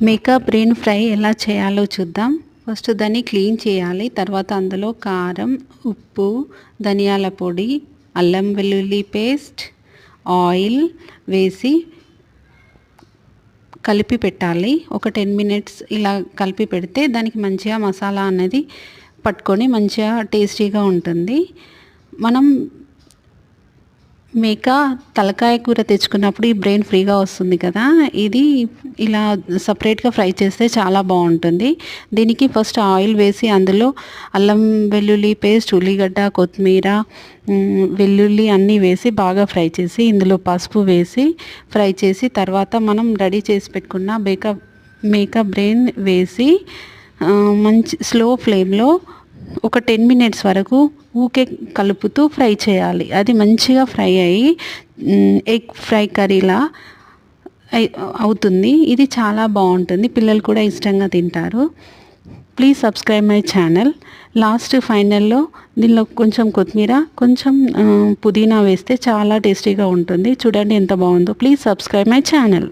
Meka brain fry ఎలా చేయాలో చూద్దాం. ఫస్ట్ దాన్ని క్లీన్ చేయాలి. తర్వాత అందులో కారం, ఉప్పు, ధనియాల పొడి, అల్లం వెల్లుల్లి పేస్ట్, ఆయిల్ వేసి కలిపి పెట్టాలి. ఒక 10 మినిట్స్ ఇలా కలిపి పెడితే దానికి మంచిగా మసాలా అనేది పట్టుకొని మంచిగా టేస్టీగా ఉంటుంది. మనం మేకా తలకాయ కూర తెచ్చుకున్నప్పుడు ఈ బ్రెయిన్ ఫ్రీగా వస్తుంది కదా, ఇది ఇలా సపరేట్గా ఫ్రై చేస్తే చాలా బాగుంటుంది. దీనికి ఫస్ట్ ఆయిల్ వేసి అందులో అల్లం వెల్లుల్లి పేస్ట్, ఉల్లిగడ్డ, కొత్తిమీర, వెల్లుల్లి అన్నీ వేసి బాగా ఫ్రై చేసి ఇందులో పసుపు వేసి ఫ్రై చేసి తర్వాత మనం రెడీ చేసి పెట్టుకున్న మేకా బ్రెయిన్ వేసి మంచి స్లో ఫ్లేమ్లో ఒక 10 మినిట్స్ వరకు ఊకే కలుపుతూ ఫ్రై చేయాలి. అది మంచిగా ఫ్రై అయ్యి ఎగ్ ఫ్రై కర్రీలా అవుతుంది. ఇది చాలా బాగుంటుంది, పిల్లలు కూడా ఇష్టంగా తింటారు. Please subscribe my channel. Last ఫైనల్లో దీనిలో కొంచెం కొత్తిమీర, కొంచెం పుదీనా వేస్తే చాలా టేస్టీగా ఉంటుంది. చూడండి ఎంత బాగుందో. Please subscribe my channel.